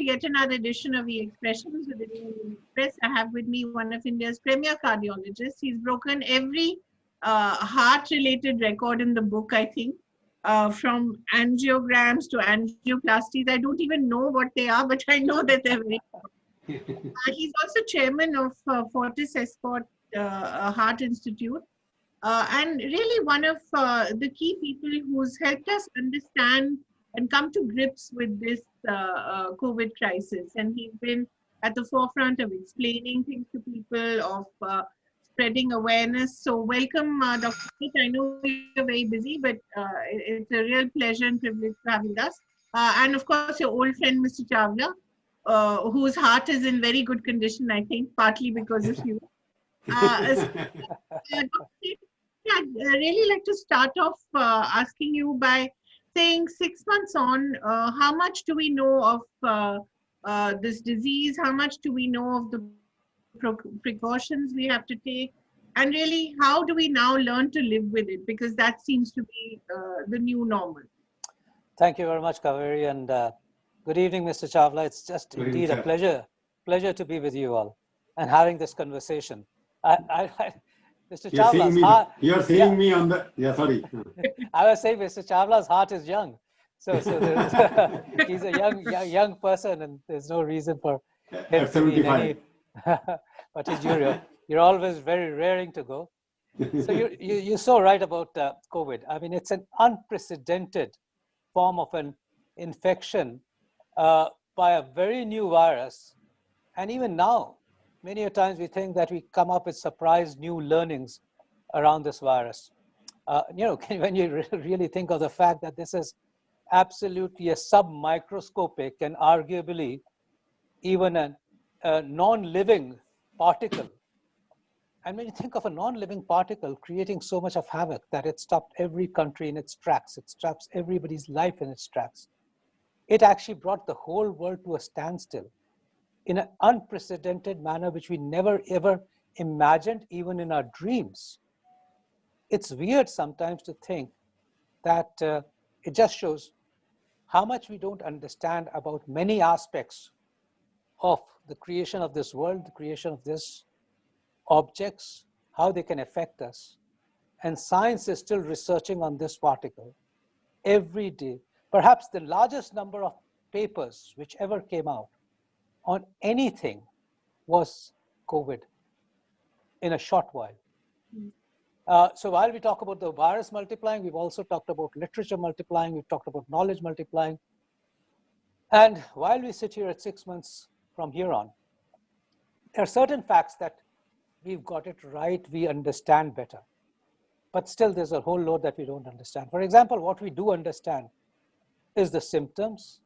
to yet another edition of E-Expressions with the Daily Express. I have with me one of India's premier cardiologists. He's broken every heart-related record in the book, I think, from angiograms to angioplasties. I don't even know what they are, but I know that they're very he's also chairman of Fortis Escort Heart Institute. And really one of the key people who's helped us understand and come to grips with this COVID crisis. And he's been at the forefront of explaining things to people, of spreading awareness. So welcome, Dr. Seth. I know you're very busy, but it's a real pleasure and privilege to have with us. And of course, your old friend, Mr. Chawla, whose heart is in very good condition, I think, partly because of you. Dr. Seth, I'd really like to start off asking you by saying 6 months on, how much do we know of this disease? How much do we know of the precautions we have to take? And really, how do we now learn to live with it? Because that seems to be the new normal. Thank you very much, Kaveri, and good evening, Mr. Chawla. It's just indeed a pleasure to be with you all and having this conversation. Mr. Chawla's heart. You're seeing me on the. Yeah, sorry. I was saying Mr. Chawla's heart is young. So he's a young person, and there's no reason for him to be in any. But you're always very raring to go. So you're so right about COVID. I mean, it's an unprecedented form of an infection by a very new virus. And even now, many a times we think that we come up with surprise new learnings around this virus. When you really think of the fact that this is absolutely a submicroscopic and arguably even a non-living particle. And when you think of a non-living particle creating so much of havoc that it stopped every country in its tracks, it stops everybody's life in its tracks, it actually brought the whole world to a standstill in an unprecedented manner, which we never ever imagined even in our dreams. It's weird sometimes to think that it just shows how much we don't understand about many aspects of the creation of this world, the creation of these objects, how they can affect us. And science is still researching on this particle every day. Perhaps the largest number of papers which ever came out on anything was COVID in a short while. So while we talk about the virus multiplying, we've also talked about literature multiplying, we've talked about knowledge multiplying. And while we sit here at 6 months from here on, there are certain facts that we've got it right, we understand better. But still there's a whole load that we don't understand. For example, what we do understand is the symptoms,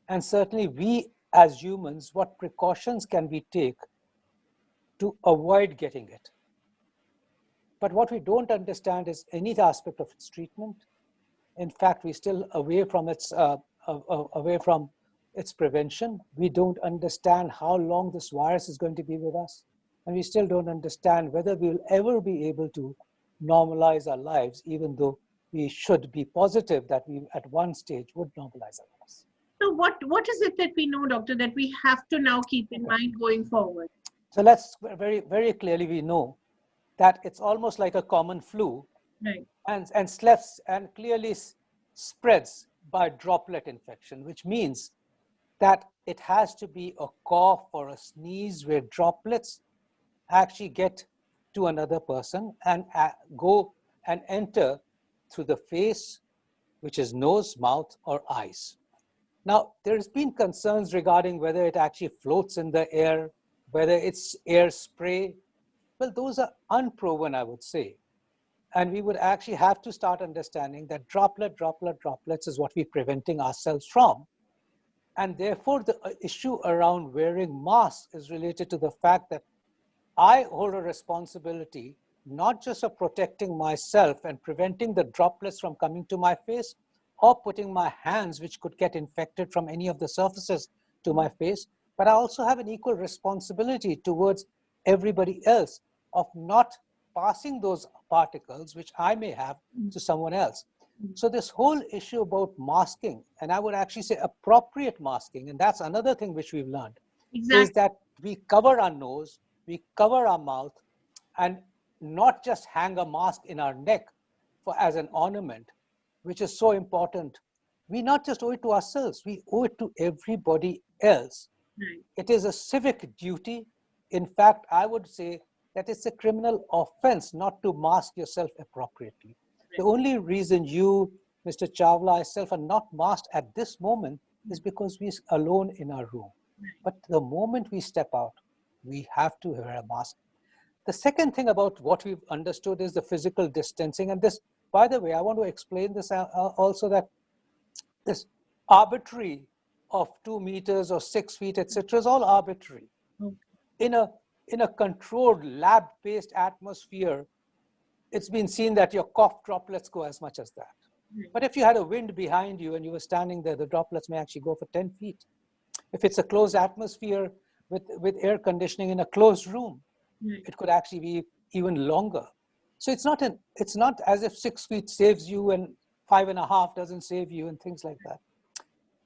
and certainly we as humans, what precautions can we take to avoid getting it? But what we don't understand is any aspect of its treatment. In fact, we're still away from its prevention. We don't understand how long this virus is going to be with us. And we still don't understand whether we'll ever be able to normalize our lives, even though we should be positive that we at one stage would normalize our lives. So what is it that we know, doctor, that we have to now keep in mind going forward? So let's very, very clearly we know that it's almost like a common flu, right, and clearly spreads by droplet infection, which means that it has to be a cough or a sneeze where droplets actually get to another person and go and enter through the face, which is nose, mouth, or eyes. Now, there's been concerns regarding whether it actually floats in the air, whether it's air spray. Well, those are unproven, I would say. And we would actually have to start understanding that droplets is what we're preventing ourselves from. And therefore, the issue around wearing masks is related to the fact that I hold a responsibility, not just of protecting myself and preventing the droplets from coming to my face or putting my hands, which could get infected from any of the surfaces, to my face, but I also have an equal responsibility towards everybody else of not passing those particles, which I may have, to someone else. So this whole issue about masking, and I would actually say appropriate masking, and that's another thing which we've learned, is that we cover our nose, we cover our mouth, and not just hang a mask in our neck as an ornament, which is so important. We not just owe it to ourselves, we owe it to everybody else. Right. It is a civic duty. In fact, I would say that it's a criminal offense not to mask yourself appropriately. The only reason you, Mr. Chawla, myself are not masked at this moment is because we're alone in our room. But the moment we step out, we have to wear a mask. The second thing about what we've understood is the physical distancing. And this, by the way, I want to explain this also, that this arbitrary of 2 meters or 6 feet, etc., is all arbitrary. In a controlled lab-based atmosphere, it's been seen that your cough droplets go as much as that. But if you had a wind behind you and you were standing there, the droplets may actually go for 10 feet. If it's a closed atmosphere with air conditioning in a closed room, it could actually be even longer. So it's not as if 6 feet saves you and 5.5 doesn't save you and things like that.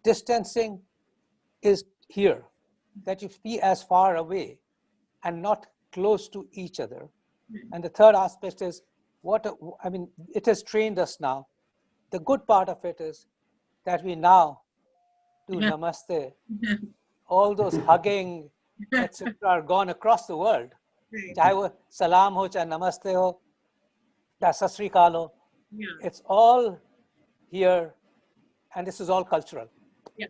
Distancing is here, that you be as far away and not close to each other. And the third aspect is, it has trained us now. The good part of it is that we now do namaste. All those hugging, etc., are gone across the world. Chahe wo salam ho, chahe namaste ho, chahe sat sri akal ho. It's all here, and this is all cultural.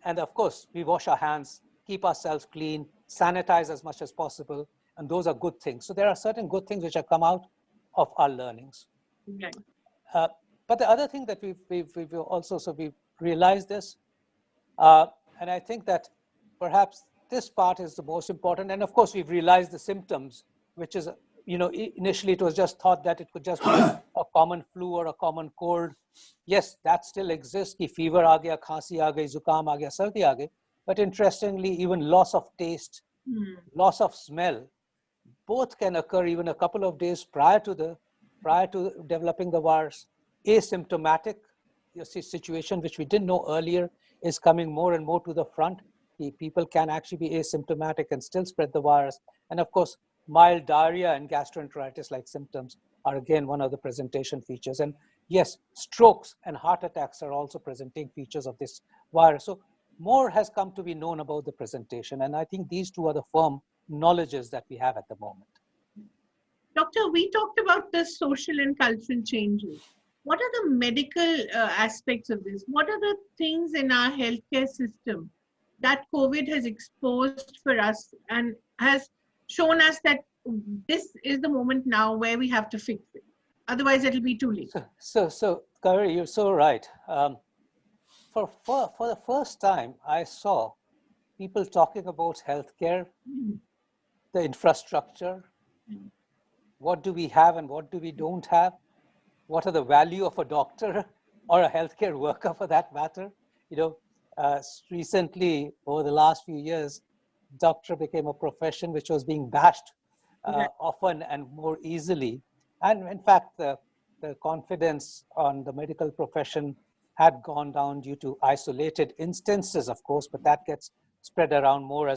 And of course, we wash our hands, keep ourselves clean, sanitize as much as possible, and those are good things. So there are certain good things which have come out of our learnings. But the other thing that we've also, so we've realized this, and I think that perhaps this part is the most important. And of course, we've realized the symptoms, which is, initially it was just thought that it could just be a common flu or a common cold. Yes, that still exists. Ki fever aa gaya, khansi aa gayi, zukam aa gaya, sardi aa gayi. But interestingly, even loss of taste, loss of smell, both can occur even a couple of days prior to developing the virus. Asymptomatic situation, which we didn't know earlier, is coming more and more to the front. People can actually be asymptomatic and still spread the virus. And of course, mild diarrhea and gastroenteritis-like symptoms are again one of the presentation features. And yes, strokes and heart attacks are also presenting features of this virus. So more has come to be known about the presentation. And I think these two are the firm knowledges that we have at the moment. Doctor, we talked about the social and cultural changes. What are the medical aspects of this? What are the things in our healthcare system that COVID has exposed for us and has shown us that this is the moment now where we have to fix it? Otherwise, it'll be too late. So Kaveri, you're so right. For the first time, I saw people talking about healthcare, the infrastructure, what do we have and what do we don't have, what are the value of a doctor or a healthcare worker for that matter. Recently, over the last few years, doctor became a profession which was being bashed often and more easily. And in fact, the confidence on the medical profession had gone down due to isolated instances, of course, but that gets spread around more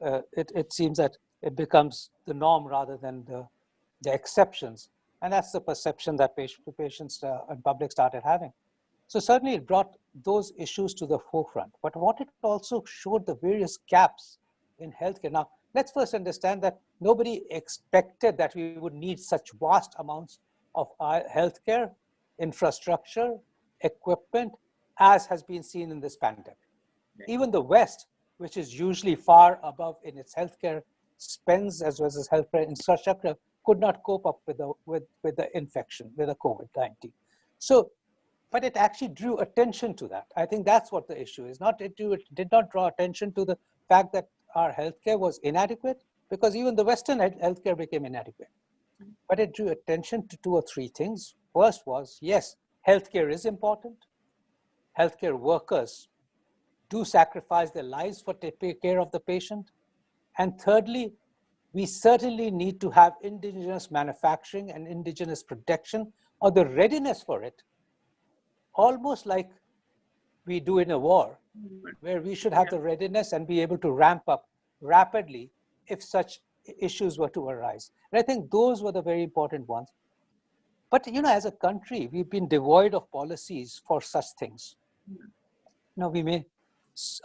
it seems that it becomes the norm rather than the exceptions. And that's the perception that patients and public started having. So certainly it brought those issues to the forefront. But what it also showed the various gaps in healthcare. Now, let's first understand that nobody expected that we would need such vast amounts of healthcare, infrastructure, equipment, as has been seen in this pandemic. Even the West, which is usually far above in its healthcare spends as well as healthcare infrastructure, could not cope up with the infection, with the COVID-19. So, but it actually drew attention to that. I think that's what the issue is. It did not draw attention to the fact that our healthcare was inadequate, because even the Western healthcare became inadequate. But it drew attention to 2 or 3 things. First was, yes, healthcare is important. Healthcare workers do sacrifice their lives for taking care of the patient. And thirdly, we certainly need to have indigenous manufacturing and indigenous protection or the readiness for it, almost like we do in a war, where we should have the readiness and be able to ramp up rapidly if such issues were to arise. And I think those were the very important ones. But, as a country, we've been devoid of policies for such things.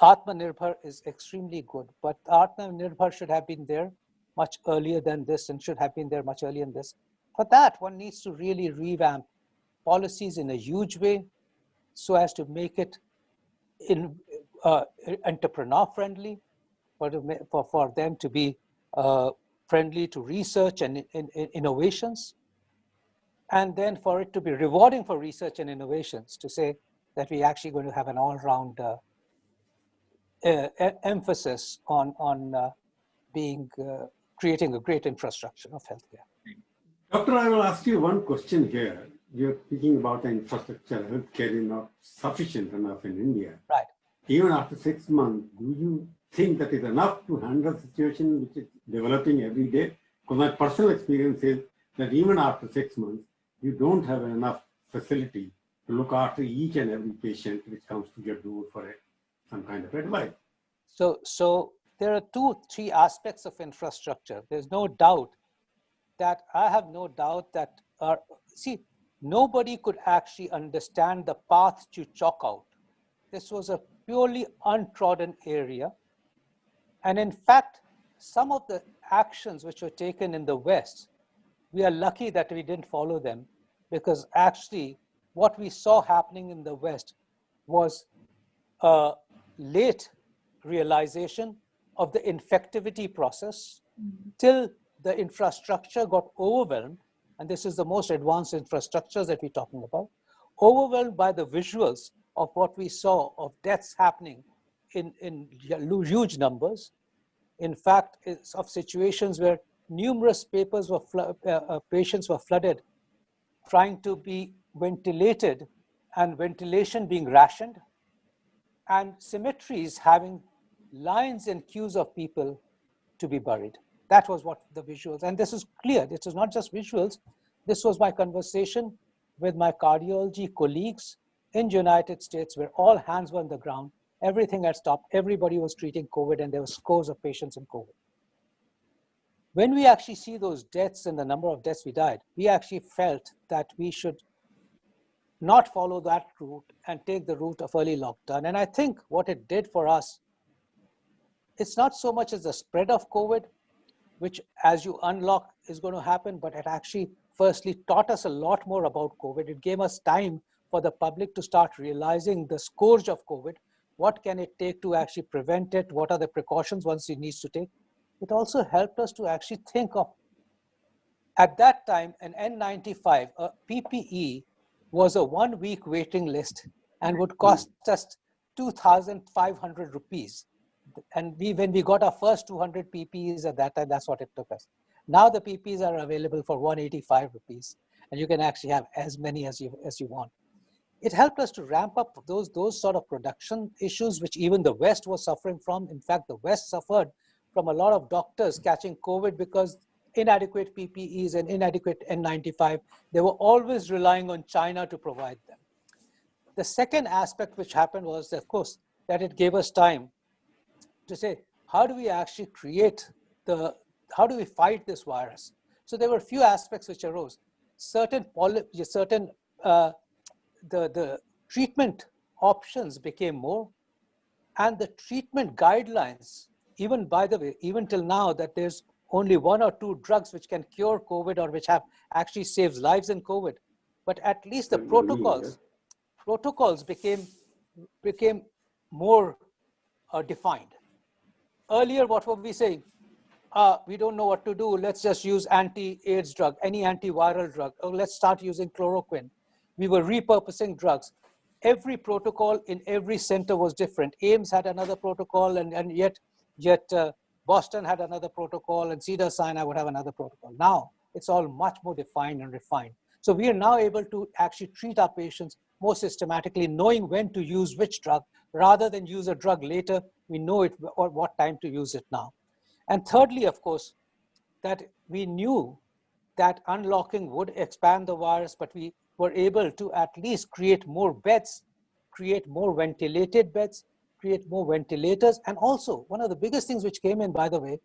Atmanirbhar is extremely good, but Atmanirbhar should have been there much earlier than this and should have been there much earlier than this. For that, one needs to really revamp policies in a huge way so as to make it entrepreneur friendly, for them to be friendly to research and innovations, and then for it to be rewarding for research and innovations, to say that we're actually going to have an all-round emphasis on creating a great infrastructure of healthcare. Doctor, I will ask you one question here. You're speaking about the infrastructure, healthcare is not sufficient enough in India. Right. Even after 6 months, do you think that is enough to handle the situation which is developing every day? Because my personal experience is that even after 6 months, you don't have enough facility to look after each and every patient which comes to your door for some kind of advice. So there are 2-3 aspects of infrastructure. There's no doubt that nobody could actually understand the path to chalk out. This was a purely untrodden area. And in fact, some of the actions which were taken in the West, we are lucky that we didn't follow them, because actually what we saw happening in the West was a late realization of the infectivity process till the infrastructure got overwhelmed. And this is the most advanced infrastructures that we're talking about, overwhelmed by the visuals of what we saw of deaths happening in huge numbers. In fact, it's of situations where numerous patients were flooded, trying to be ventilated and ventilation being rationed, and cemeteries having lines and queues of people to be buried. That was what the visuals, and this is clear, this is not just visuals, this was my conversation with my cardiology colleagues in the United States, where all hands were on the ground, everything had stopped, everybody was treating COVID, and there were scores of patients in COVID. When we actually see those deaths and the number of deaths we died, we actually felt that we should not follow that route and take the route of early lockdown. And I think what it did for us, it's not so much as the spread of COVID, which as you unlock is going to happen, but it actually firstly taught us a lot more about COVID. It gave us time for the public to start realizing the scourge of COVID. What can it take to actually prevent it? What are the precautions one needs to take? It also helped us to actually think of, at that time, an N95, a PPE was a 1-week waiting list and would cost us 2,500 rupees. And when we got our first 200 PPEs at that time, that's what it took us. Now the PPEs are available for 185 rupees, and you can actually have as many as you want. It helped us to ramp up those sort of production issues, which even the West was suffering from. In fact, the West suffered from a lot of doctors catching COVID because inadequate PPEs and inadequate N95, they were always relying on China to provide them. The second aspect which happened was, of course, that it gave us time to say, how do we actually how do we fight this virus? So there were a few aspects which arose. The treatment options became more, and the treatment guidelines, even by the way, even till now, that there's only 1 or 2 drugs which can cure COVID or which have actually saves lives in COVID. But at least the protocols became more defined. Earlier, what were we saying? We don't know what to do. Let's just use anti-AIDS drug, any antiviral drug. Oh, let's start using chloroquine. We were repurposing drugs. Every protocol in every center was different. AIMS had another protocol, and yet Boston had another protocol, and Cedars-Sinai would have another protocol. Now, it's all much more defined and refined. So we are now able to actually treat our patients more systematically, knowing when to use which drug, rather than use a drug later. We know it or what time to use it now. And thirdly, of course, that we knew that unlocking would expand the virus, but we were able to at least create more beds, create more ventilated beds, create more ventilators. And also, one of the biggest things which came in, by the way,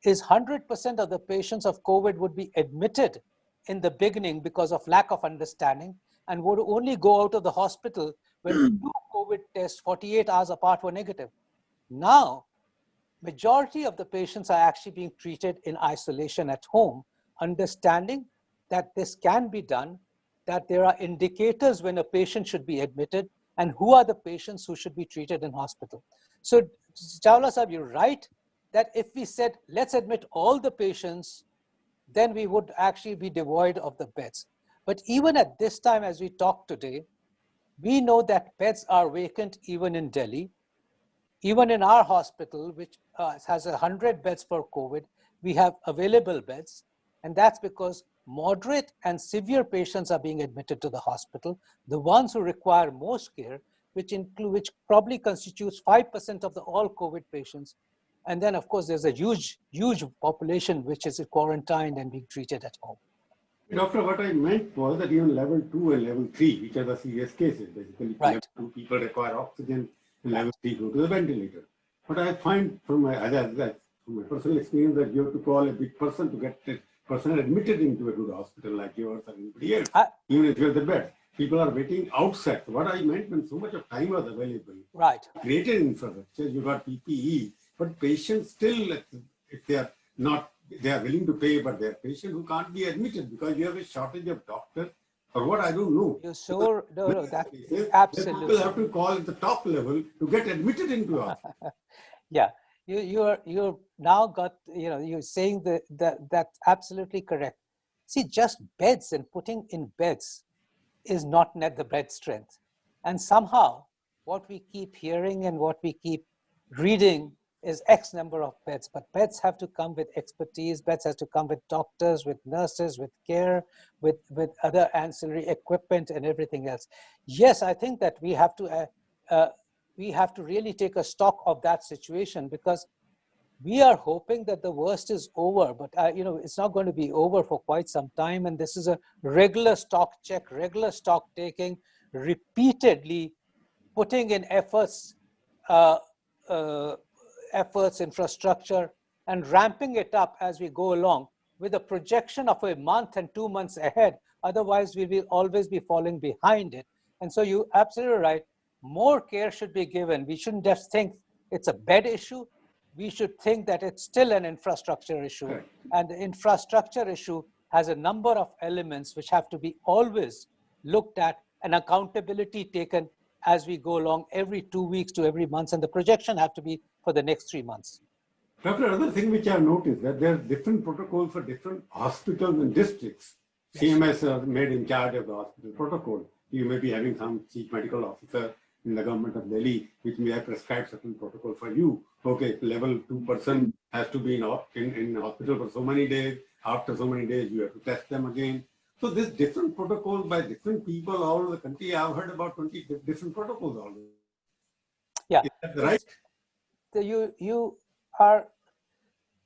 is 100% of the patients of COVID would be admitted in the beginning because of lack of understanding and would only go out of the hospital when 2 COVID tests 48 hours apart were negative. Now, majority of the patients are actually being treated in isolation at home, understanding that this can be done, that there are indicators when a patient should be admitted, and who are the patients who should be treated in hospital. So, Chawla Sahib, you're right that if we said, let's admit all the patients, then we would actually be devoid of the beds. But even at this time, as we talk today, we know that beds are vacant even in Delhi. Even in our hospital, which has 100 beds for COVID, we have available beds. And that's because moderate and severe patients are being admitted to the hospital. The ones who require most care, which probably constitutes 5% of all COVID patients. And then, of course, there's a huge population which is quarantined and being treated at home. Doctor, what I meant was that even level 2 and level 3, which are the serious cases, basically, right. Level 2 people require oxygen, and level 3 go to the ventilator. But I find from my personal experience that you have to call a big person to get a person admitted into a good hospital like yours or anybody else, even if you have the bed. People are waiting outside. What I meant, when so much of time was available, right, created infrastructure, you got PPE, but patients still, if they are not, they are willing to pay, but they are patients who can't be admitted because you have a shortage of doctors or what, I don't know. You're sure? No, that cases, absolutely. People have to call at the top level to get admitted into us. Yeah, you're now got, you're saying that's absolutely correct. See, just beds and putting in beds is not net the bed strength. And somehow what we keep hearing and what we keep reading is X number of beds, but beds have to come with expertise, beds have to come with doctors, with nurses, with care, with other ancillary equipment and everything else. Yes, I think that we have to really take a stock of that situation, because we are hoping that the worst is over, but it's not going to be over for quite some time. And this is a regular stock check, regular stock taking, repeatedly putting in efforts, infrastructure, and ramping it up as we go along with a projection of a month and 2 months ahead. Otherwise, we will always be falling behind it. And so you're absolutely right. More care should be given. We shouldn't just think it's a bed issue. We should think that it's still an infrastructure issue. Right. And the infrastructure issue has a number of elements which have to be always looked at and accountability taken as we go along every 2 weeks to every month. And the projection have to be for the next 3 months. Doctor, another thing which I have noticed that there are different protocols for different hospitals and districts. Yes. CMS are made in charge of the hospital protocol. You may be having some chief medical officer in the government of Delhi, which may have prescribed certain protocol for you. Okay, level 2 person has to be in hospital for so many days. After so many days, you have to test them again. So this different protocols by different people all over the country. I've heard about 20 different protocols already. Yeah. Is that right? You are,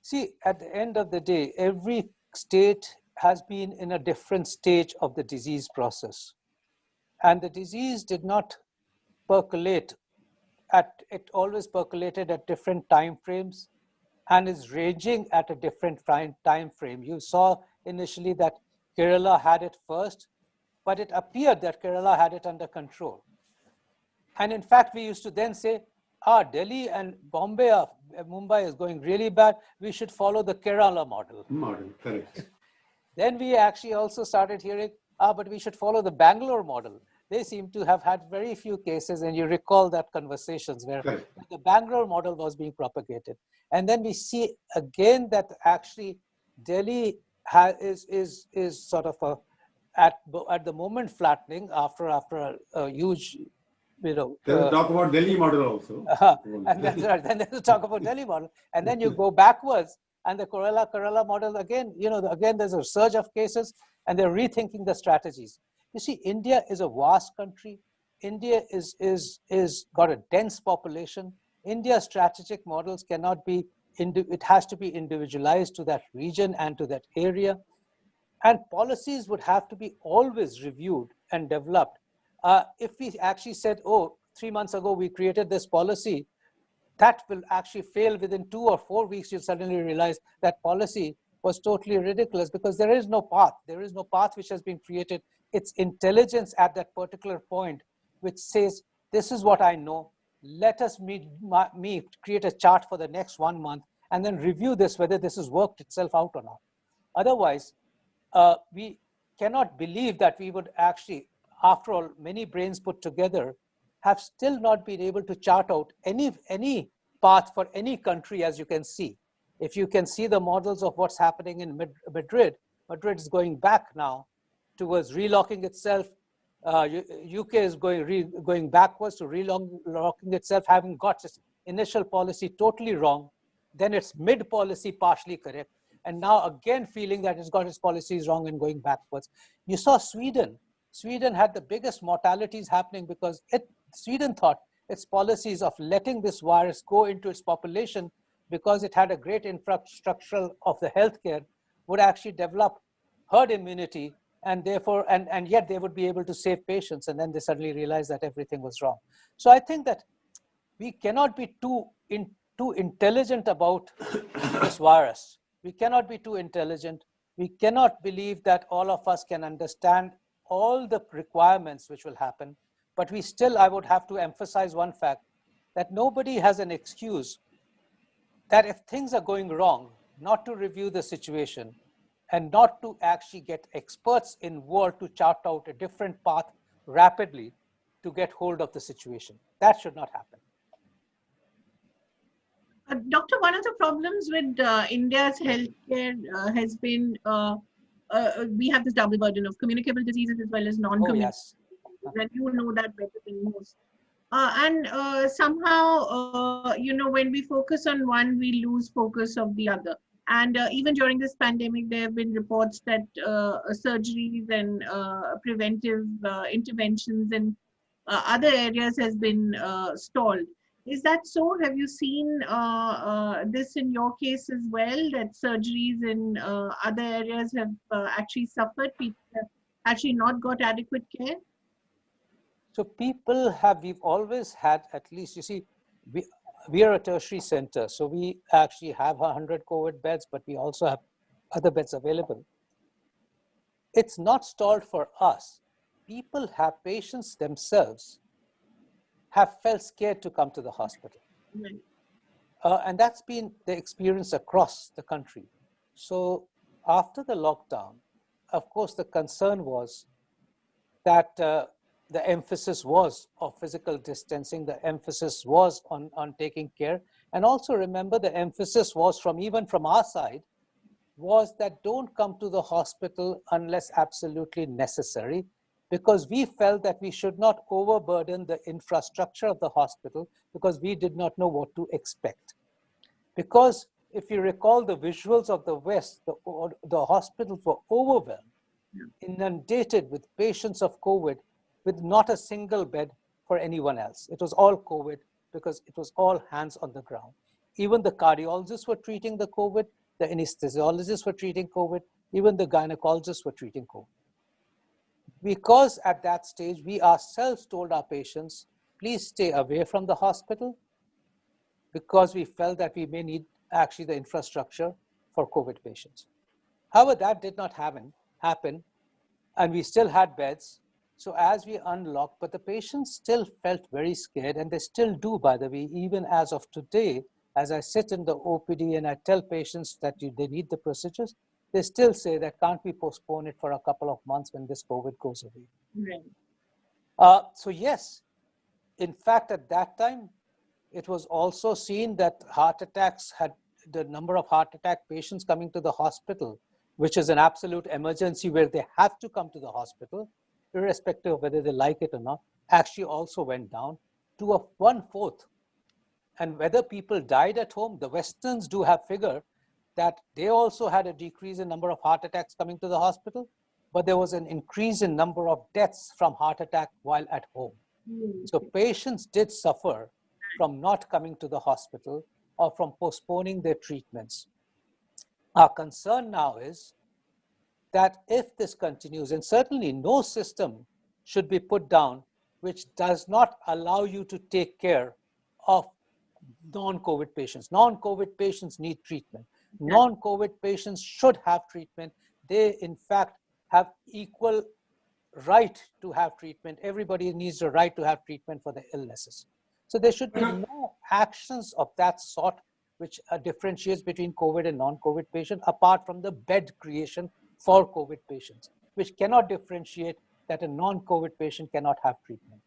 see, at the end of the day, every state has been in a different stage of the disease process. And the disease did not percolate it always percolated at different time frames and is ranging at a different time frame. You saw initially that Kerala had it first, but it appeared that Kerala had it under control. And in fact, we used to then say, Delhi and Mumbai is going really bad. We should follow the Kerala model. Correct. Then we actually also started hearing, but we should follow the Bangalore model. They seem to have had very few cases, and you recall that conversations where the Bangalore model was being propagated. And then we see again that actually Delhi is sort of at the moment flattening after a huge, There's talk about Delhi model also. And that's right. Then there's talk about Delhi model, and then you go backwards, and the Kerala model again. Again there's a surge of cases, and they're rethinking the strategies. You see, India is a vast country. India is got a dense population. India's strategic models cannot be, it has to be individualized to that region and to that area. And policies would have to be always reviewed and developed, if we actually said, oh, 3 months ago we created this policy, that will actually fail within 2 or 4 weeks. You'll suddenly realize that policy was totally ridiculous, because there is no path. There is no path which has been created. It's intelligence at that particular point which says, this is what I know. Let us create a chart for the next 1 month and then review this, whether this has worked itself out or not. Otherwise, we cannot believe that we would actually, after all, many brains put together, have still not been able to chart out any path for any country, as you can see. If you can see the models of what's happening in Madrid, Madrid is going back now towards relocking itself. UK is going backwards to relocking itself, having got its initial policy totally wrong. Then its mid-policy partially correct. And now again feeling that it's got its policies wrong and going backwards. You saw Sweden. Sweden had the biggest mortalities happening because Sweden thought its policies of letting this virus go into its population, because it had a great infrastructure of the healthcare, would actually develop herd immunity, and therefore, and yet they would be able to save patients. And then they suddenly realized that everything was wrong. So I think that we cannot be too intelligent about this virus. We cannot be too intelligent. We cannot believe that all of us can understand all the requirements which will happen. But we still, I would have to emphasize one fact, that nobody has an excuse that if things are going wrong, not to review the situation and not to actually get experts involved to chart out a different path rapidly to get hold of the situation. That should not happen. Doctor, one of the problems with India's healthcare has been we have this double burden of communicable diseases as well as non-communicable. Oh, yes. And you know that better than most. Somehow, when we focus on one, we lose focus of the other. And even during this pandemic, there have been reports that surgeries and preventive interventions in other areas has been stalled. Is that so? Have you seen this in your case as well, that surgeries in other areas have actually suffered? People have actually not got adequate care? So we've always had, at least, you see, we are a tertiary center. So we actually have 100 COVID beds, but we also have other beds available. It's not stalled for us. Patients themselves have felt scared to come to the hospital. Right. And that's been the experience across the country. So after the lockdown, of course, the concern was that the emphasis was of physical distancing, the emphasis was on taking care. And also remember, the emphasis was even from our side, was that don't come to the hospital unless absolutely necessary, because we felt that we should not overburden the infrastructure of the hospital, because we did not know what to expect. Because if you recall the visuals of the West, the hospitals were overwhelmed, inundated with patients of COVID, with not a single bed for anyone else. It was all COVID, because it was all hands on the ground. Even the cardiologists were treating the COVID, the anesthesiologists were treating COVID, even the gynecologists were treating COVID. Because at that stage, we ourselves told our patients, please stay away from the hospital, because we felt that we may need actually the infrastructure for COVID patients. However, that did not happen, and we still had beds. So as we unlocked, but the patients still felt very scared, and they still do, by the way, even as of today. As I sit in the OPD and I tell patients that they need the procedures, they still say that can't we postpone it for a couple of months when this COVID goes away. Right. So yes, in fact, at that time, it was also seen that the number of heart attack patients coming to the hospital, which is an absolute emergency where they have to come to the hospital, irrespective of whether they like it or not, actually also went down to 1/4. And whether people died at home, the Westerns do have figure that they also had a decrease in number of heart attacks coming to the hospital, but there was an increase in number of deaths from heart attack while at home. So patients did suffer from not coming to the hospital or from postponing their treatments. Our concern now is that if this continues, and certainly no system should be put down, which does not allow you to take care of non-COVID patients. Non-COVID patients need treatment. Non-COVID patients should have treatment. They, in fact, have equal right to have treatment. Everybody needs the right to have treatment for their illnesses. So there should be no actions of that sort which differentiates between COVID and non-COVID patients, apart from the bed creation for COVID patients, which cannot differentiate that a non-COVID patient cannot have treatment.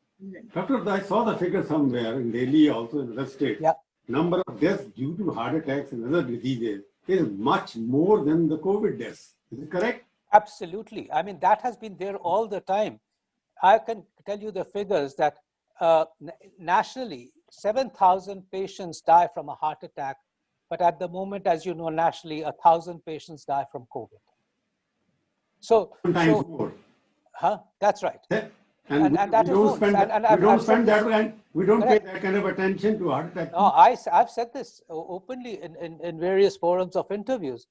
Doctor, I saw the figure somewhere in Delhi, also in other states. Yeah. Number of deaths due to heart attacks and other diseases is much more than the COVID deaths. Is it correct? Absolutely. I mean, that has been there all the time. I can tell you the figures that nationally, 7,000 patients die from a heart attack. But at the moment, as you know, nationally, 1,000 patients die from COVID. So, Sometimes more. That's right. Yeah. And that is known. We don't pay that kind of attention to heart attack. No, I've said this openly in various forums of interviews,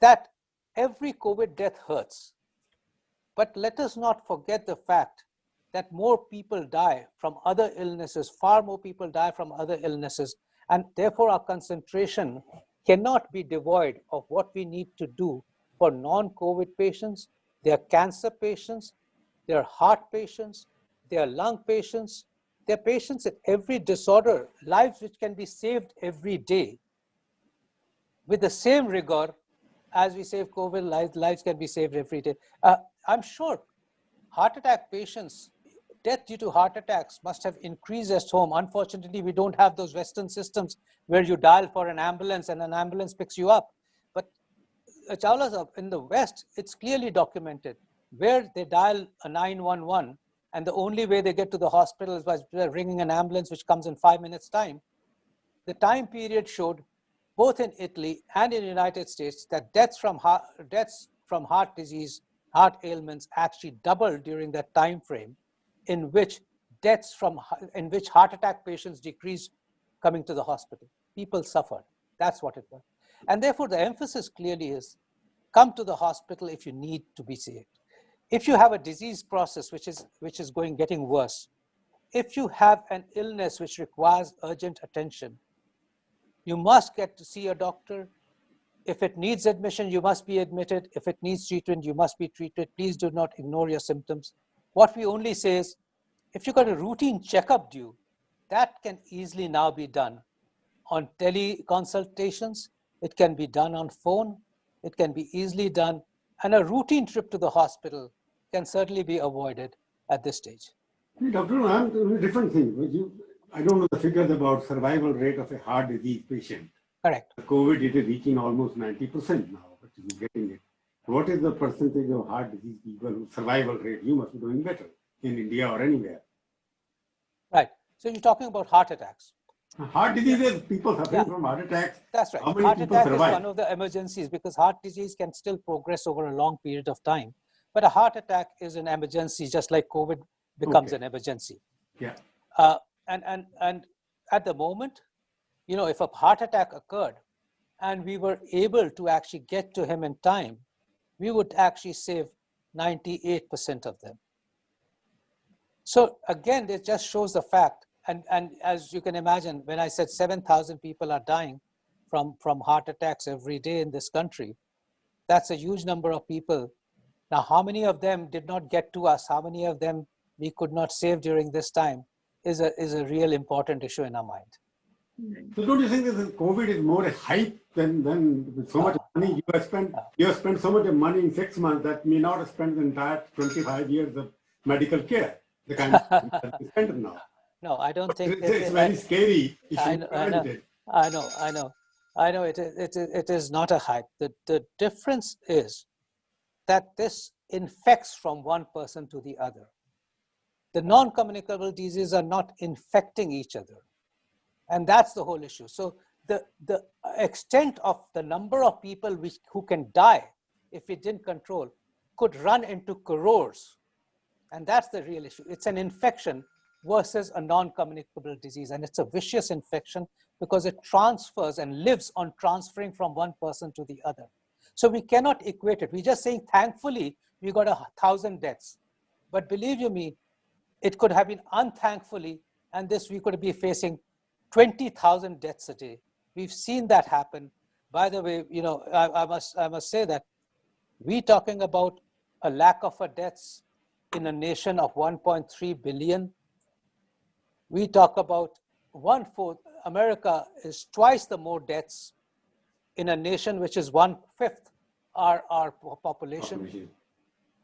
that every COVID death hurts. But let us not forget the fact that more people die from other illnesses, far more people die from other illnesses, and therefore our concentration cannot be devoid of what we need to do for non-COVID patients, their cancer patients, their heart patients, their lung patients, their patients in every disorder, lives which can be saved every day with the same rigor as we save COVID, lives can be saved every day. I'm sure heart attack patients, death due to heart attacks must have increased at home. Unfortunately, we don't have those Western systems where you dial for an ambulance and an ambulance picks you up. But Chawla, in the West, it's clearly documented where they dial a 911 and the only way they get to the hospital is by ringing an ambulance, which comes in 5 minutes' time. The time period showed, both in Italy and in the United States, that deaths from heart disease, heart ailments actually doubled during that time frame, in which heart attack patients decreased coming to the hospital. People suffered. That's what it was. And therefore, the emphasis clearly is, come to the hospital if you need to be saved. If you have a disease process which is getting worse, if you have an illness which requires urgent attention, you must get to see a doctor. If it needs admission, you must be admitted. If it needs treatment, you must be treated. Please do not ignore your symptoms. What we only say is, if you've got a routine checkup due, that can easily now be done on teleconsultations. It can be done on phone. It can be easily done. And a routine trip to the hospital can certainly be avoided at this stage. Doctor, I'm doing a different thing. I don't know the figures about survival rate of a heart disease patient. Correct. COVID, it is reaching almost 90% now, but you're getting it. What is the percentage of heart disease people whose survival rate? You must be doing better in India or anywhere. Right. So you're talking about heart attacks. Heart diseases, people suffering from heart attacks. That's right. Heart attack is one of the emergencies because heart disease can still progress over a long period of time. But a heart attack is an emergency, just like COVID becomes an emergency. Yeah. And at the moment, if a heart attack occurred and we were able to actually get to him in time, we would actually save 98% of them. So again, it just shows the fact. And as you can imagine, when I said 7,000 people are dying from heart attacks every day in this country, that's a huge number of people. Now, how many of them did not get to us? How many of them we could not save during this time is a real important issue in our mind. So don't you think that COVID is more a hype than so much money you have spent? You have spent so much money in 6 months that may not have spent the entire 25 years of medical care, the kind of that you spend now. No, I don't think it's very scary. I know. It is not a hype. The difference is that this infects from one person to the other. The non-communicable diseases are not infecting each other. And that's the whole issue. So the extent of the number of people who can die if we didn't control could run into crores. And that's the real issue. It's an infection versus a non-communicable disease. And it's a vicious infection because it transfers and lives on transferring from one person to the other. So we cannot equate it. We're just saying, thankfully, we got 1,000 deaths. 1,000 deaths. But But believe you me, it could have been unthankfully, and this we could be facing 20,000 deaths a day. We've seen that happen. By the way, you know, I must say that we talking about a lack of deaths in a nation of 1.3 billion. We talk about 1/4. America is twice the more deaths in a nation which is 1/5 our population.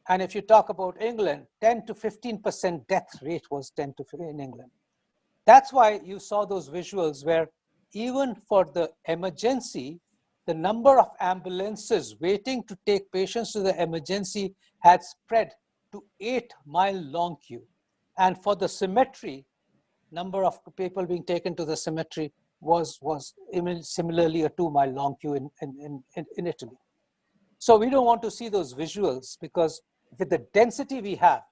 And if you talk about England, 10 to 15% death rate was 10 to 15 in England. That's why you saw those visuals where even for the emergency, the number of ambulances waiting to take patients to the emergency had spread to 8-mile long queue. And for the cemetery, number of people being taken to the cemetery was similarly a 2-mile long queue in Italy. So we don't want to see those visuals, because with the density we have,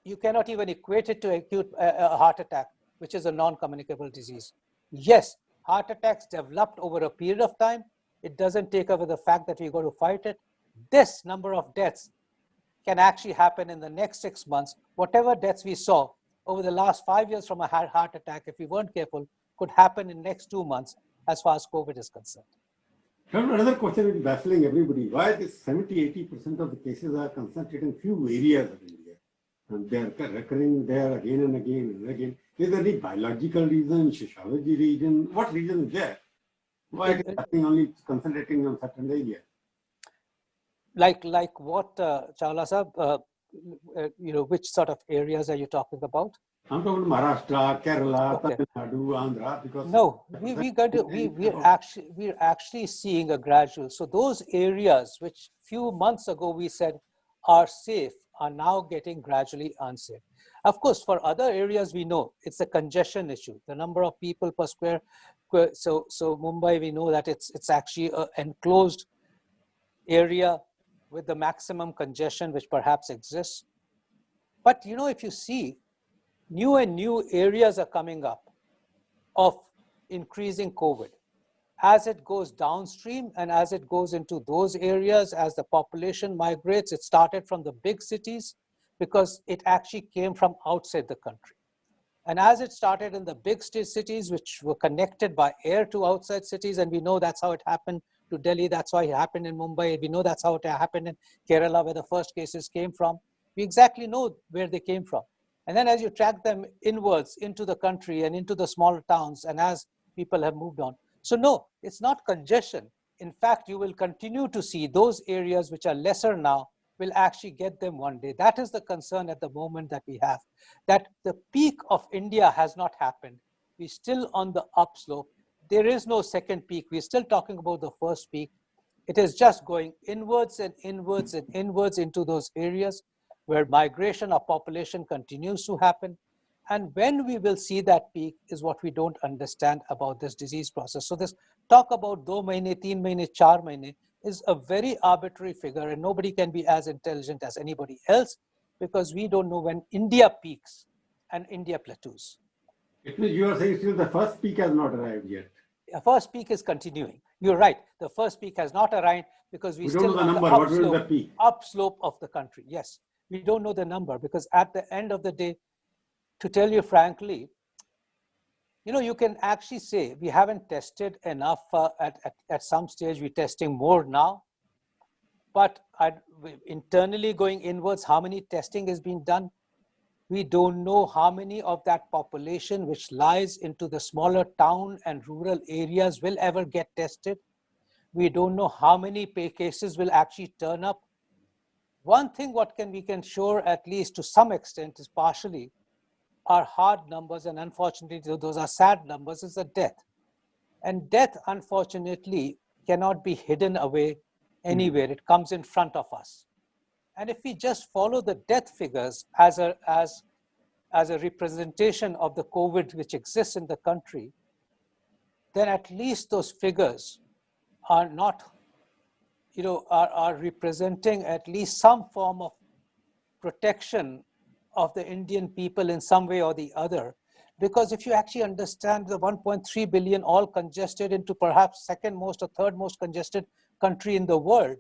you cannot even equate it to acute heart attack, which is a non-communicable disease. Yes, heart attacks developed over a period of time. It doesn't take away the fact that we're going to fight it. This number of deaths can actually happen in the next 6 months. Whatever deaths we saw over the last 5 years from a heart attack, if we weren't careful, could happen in the next 2 months as far as COVID is concerned. Another question which is baffling everybody: why this 70-80% of the cases are concentrated in few areas of India, and they are recurring there again and again and again? Is there any biological reason, sociology reason? What reason is there? Why it is happening only concentrating on certain areas? Like what, Chawla Sahab? You know, which sort of areas are you talking about? I'm talking about Maharashtra, Kerala, Okay. Tamil Nadu, Andhra. Because no, we're actually seeing a gradual. So those areas which few months ago we said are safe are now getting gradually unsafe. Of course, for other areas we know it's a congestion issue. The number of people per square. So Mumbai, we know that it's actually an enclosed area with the maximum congestion which perhaps exists. But you know, if you see, new and new areas are coming up of increasing COVID. As it goes downstream and as it goes into those areas, as the population migrates, it started from the big cities because it actually came from outside the country. And as it started in the big cities, which were connected by air to outside cities, and we know that's how it happened to Delhi, that's why it happened in Mumbai, we know that's how it happened in Kerala, where the first cases came from. We exactly know where they came from. And then as you track them inwards into the country and into the smaller towns, and as people have moved on. So no, it's not congestion. In fact, you will continue to see those areas which are lesser now will actually get them one day. That is the concern at the moment that we have, that the peak of India has not happened. We're still on the upslope. There is no second peak. We're still talking about the first peak. It is just going inwards and inwards and inwards into those areas where migration of population continues to happen. And when we will see that peak is what we don't understand about this disease process. So this talk about 2 mahine, 3 mahine, 4 mahine is a very arbitrary figure, and nobody can be as intelligent as anybody else because we don't know when India peaks and India plateaus. It means you are saying still the first peak has not arrived yet. The first peak is continuing. You're right. The first peak has not arrived because we still don't know the number. What is the peak? Upslope of the country. Yes, we don't know the number because at the end of the day, to tell you frankly, you know, you can actually say we haven't tested enough at some stage. We're testing more now, but internally going inwards, how many testing is being done? We don't know how many of that population which lies into the smaller town and rural areas will ever get tested. We don't know how many cases will actually turn up. One thing we can show at least to some extent is partially are hard numbers, and unfortunately those are sad numbers, is a death. And death, unfortunately, cannot be hidden away anywhere. It comes in front of us. And if we just follow the death figures as a representation of the COVID which exists in the country, then at least those figures are not, you know, are representing at least some form of protection of the Indian people in some way or the other. Because if you actually understand the 1.3 billion all congested into perhaps second most or third most congested country in the world,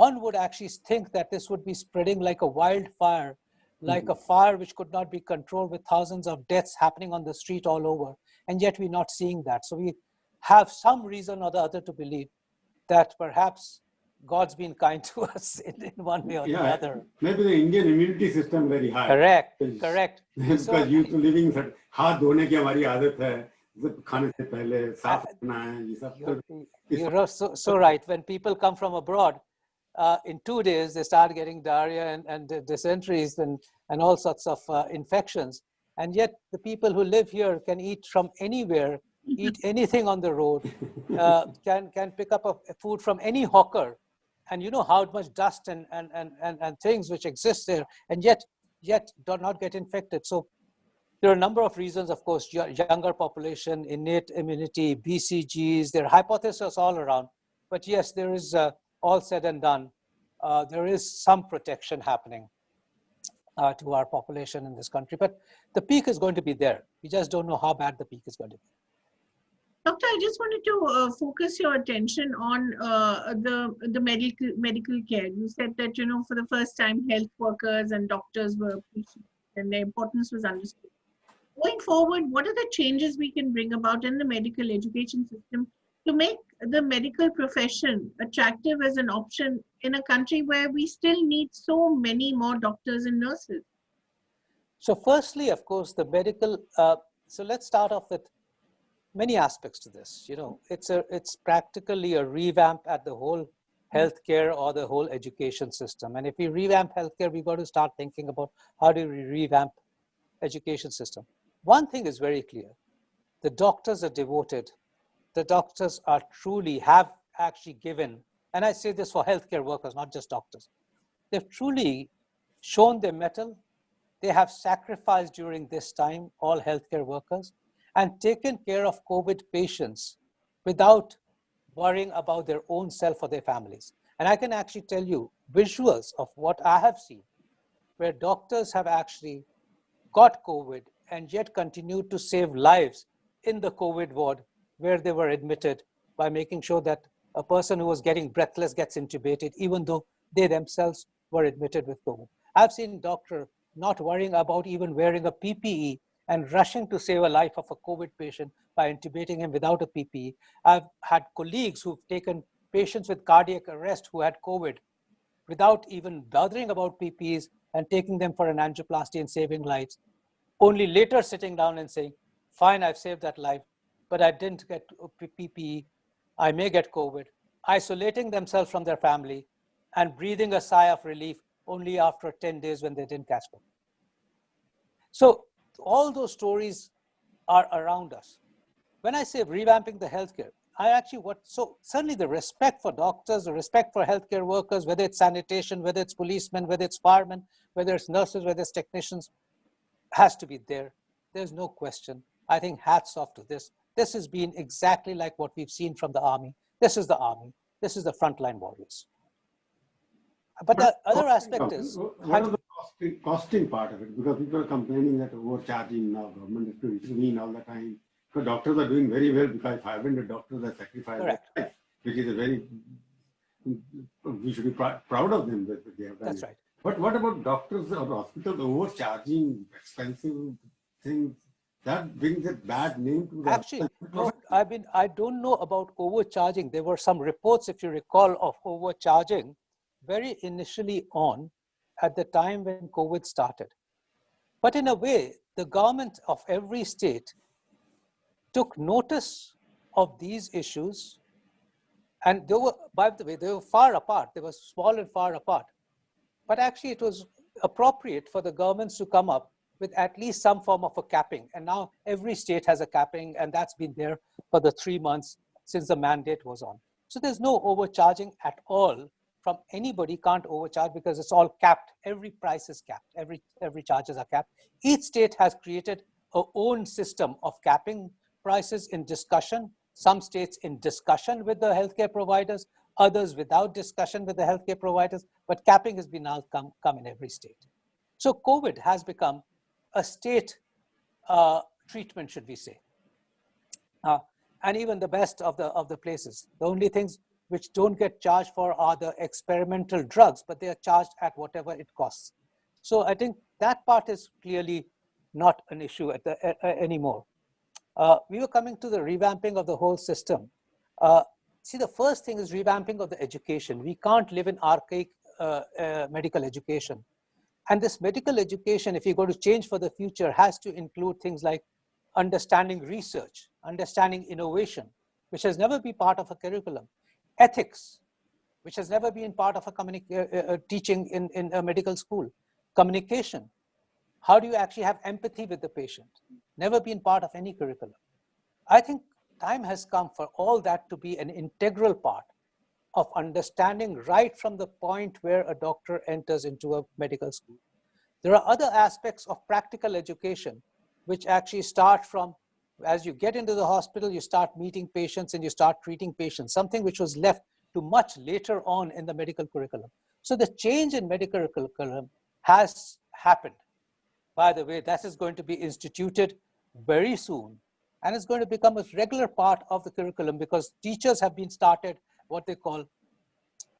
one would actually think that this would be spreading like a wildfire, like a fire which could not be controlled with thousands of deaths happening on the street all over. And yet we're not seeing that. So we have some reason or the other to believe that perhaps God's been kind to us in one way or the other. Maybe the Indian immunity system very high. Correct, correct. Because So, used to living, हाथ धोने की हमारी आदत है, खाने से पहले साफ रखना है, ये सब. You're so right. When people come from abroad, in 2 days, they start getting diarrhea and dysenteries and all sorts of infections. And yet the people who live here can eat from anywhere, eat anything on the road, can pick up a food from any hawker. And you know how much dust and things which exist there, and yet do not get infected. So there are a number of reasons, of course, younger population, innate immunity, BCGs, there are hypotheses all around. But yes, there is, all said and done, there is some protection happening to our population in this country. But the peak is going to be there. We just don't know how bad the peak is going to be. Doctor, I just wanted to focus your attention on the medical care. You said that, you know, for the first time, health workers and doctors were appreciated and their importance was understood. Going forward, what are the changes we can bring about in the medical education system to make the medical profession attractive as an option in a country where we still need so many more doctors and nurses? So firstly, of course, the medical, so let's start off with many aspects to this. You know, it's practically a revamp at the whole healthcare or the whole education system. And if we revamp healthcare, we've got to start thinking about how do we revamp education system. One thing is very clear. The doctors are devoted. The doctors are truly have actually given, and I say this for healthcare workers, not just doctors. They've truly shown their mettle. They have sacrificed during this time, all healthcare workers, and taken care of COVID patients without worrying about their own self or their families. And I can actually tell you visuals of what I have seen, where doctors have actually got COVID and yet continued to save lives in the COVID ward where they were admitted by making sure that a person who was getting breathless gets intubated, even though they themselves were admitted with COVID. I've seen doctor not worrying about even wearing a PPE and rushing to save a life of a COVID patient by intubating him without a PPE. I've had colleagues who've taken patients with cardiac arrest who had COVID without even bothering about PPEs and taking them for an angioplasty and saving lives, only later sitting down and saying, fine, I've saved that life, but I didn't get PPE, I may get COVID, isolating themselves from their family and breathing a sigh of relief only after 10 days when they didn't catch COVID. So all those stories are around us. When I say revamping the healthcare, so certainly the respect for doctors, the respect for healthcare workers, whether it's sanitation, whether it's policemen, whether it's firemen, whether it's nurses, whether it's technicians, has to be there. There's no question. I think hats off to this. This has been exactly like what we've seen from the army. This is the army. This is the frontline warriors. But the other aspect is... What is the costing part of it? Because people are complaining that overcharging now, government is to intervene all the time. So doctors are doing very well because 500 doctors are sacrificed, life, which is a very, we should be proud of them that they have done. That's right. But what about doctors or hospitals overcharging expensive things? That brings a bad name to the... Actually, no, I don't know about overcharging. There were some reports, if you recall, of overcharging very initially on at the time when COVID started. But in a way, the government of every state took notice of these issues, and they were, by the way, they were far apart. They were small and far apart. But actually, it was appropriate for the governments to come up with at least some form of a capping. And now every state has a capping, and that's been there for the 3 months since the mandate was on. So there's no overcharging at all from anybody. Can't overcharge because it's all capped. Every price is capped. Every charges are capped. Each state has created a own system of capping prices in discussion. Some states in discussion with the healthcare providers, others without discussion with the healthcare providers, but capping has been now come in every state. So COVID has become a state treatment, should we say, and even the best of the places. The only things which don't get charged for are the experimental drugs, but they are charged at whatever it costs. So I think that part is clearly not an issue anymore. We were coming to the revamping of the whole system. See, the first thing is revamping of the education. We can't live in archaic medical education. And this medical education, if you're going to change for the future, has to include things like understanding research, understanding innovation, which has never been part of a curriculum, ethics, which has never been part of a teaching in a medical school, communication. How do you actually have empathy with the patient? Never been part of any curriculum. I think time has come for all that to be an integral part of understanding right from the point where a doctor enters into a medical school. There are other aspects of practical education which actually start from, as you get into the hospital, you start meeting patients and you start treating patients, something which was left to much later on in the medical curriculum. So the change in medical curriculum has happened. By the way, that is going to be instituted very soon, and it's going to become a regular part of the curriculum because teachers have been started what they call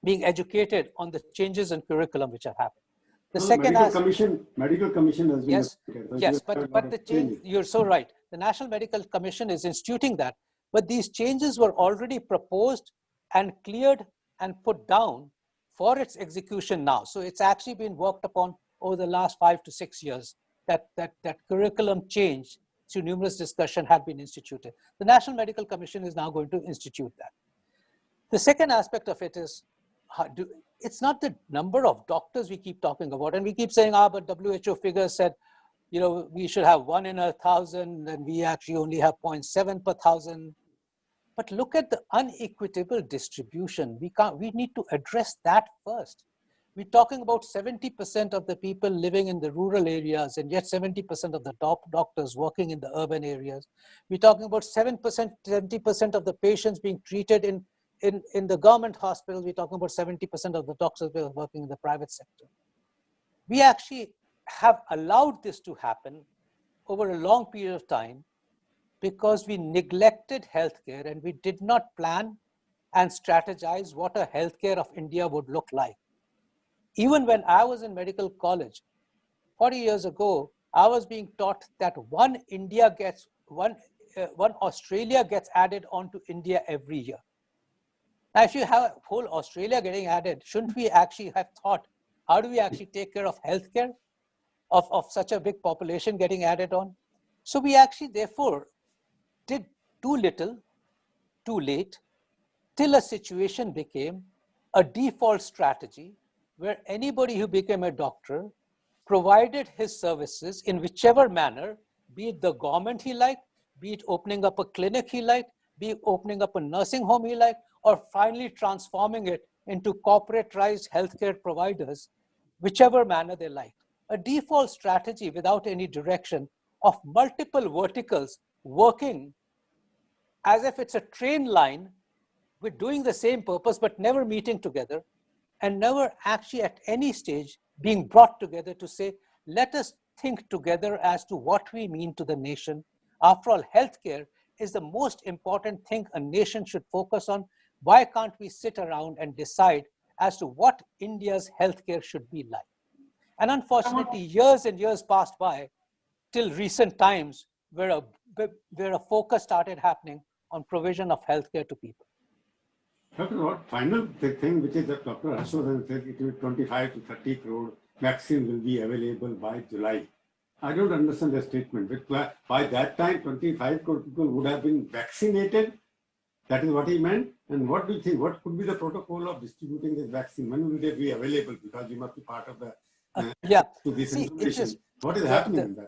being educated on the changes in curriculum which have happened. The second medical commission has been yes, but the change, you're so right. The National Medical Commission is instituting that, but these changes were already proposed and cleared and put down for its execution now. So it's actually been worked upon over the last 5 to 6 years. That curriculum change through numerous discussion had been instituted. The National Medical Commission is now going to institute that. The second aspect of it is, it's not the number of doctors we keep talking about, and we keep saying, but WHO figures said, we should have 1 in 1,000, and we actually only have 0.7 per 1,000. But look at the unequitable distribution. We need to address that first. We're talking about 70% of the people living in the rural areas, and yet 70% of the doctors working in the urban areas. We're talking about 70% of the patients being treated in the government hospitals. We're talking about 70% of the doctors working in the private sector. We actually have allowed this to happen over a long period of time because we neglected healthcare and we did not plan and strategize what a healthcare of India would look like. Even when I was in medical college, 40 years ago, I was being taught that one Australia gets added onto India every year. Now, if you have whole Australia getting added, shouldn't we actually have thought, how do we actually take care of healthcare of such a big population getting added on? So we actually, therefore, did too little, too late, till a situation became a default strategy where anybody who became a doctor provided his services in whichever manner, be it the government he liked, be it opening up a clinic he liked, be it opening up a nursing home he liked, or finally transforming it into corporatized healthcare providers, whichever manner they liked. A default strategy without any direction of multiple verticals working as if it's a train line with doing the same purpose, but never meeting together and never actually at any stage being brought together to say, let us think together as to what we mean to the nation. After all, healthcare is the most important thing a nation should focus on. Why can't we sit around and decide as to what India's healthcare should be like? And unfortunately, years and years passed by till recent times where a focus started happening on provision of healthcare to people. Dr. What final thing which is that Dr. Ashok said it will 25 to 30 crore vaccine will be available by July. I don't understand the statement. By that time, 25 crore people would have been vaccinated. That is what he meant. And what do you think? What could be the protocol of distributing this vaccine? When will they be available? Because you must be part of the to this information. What is happening in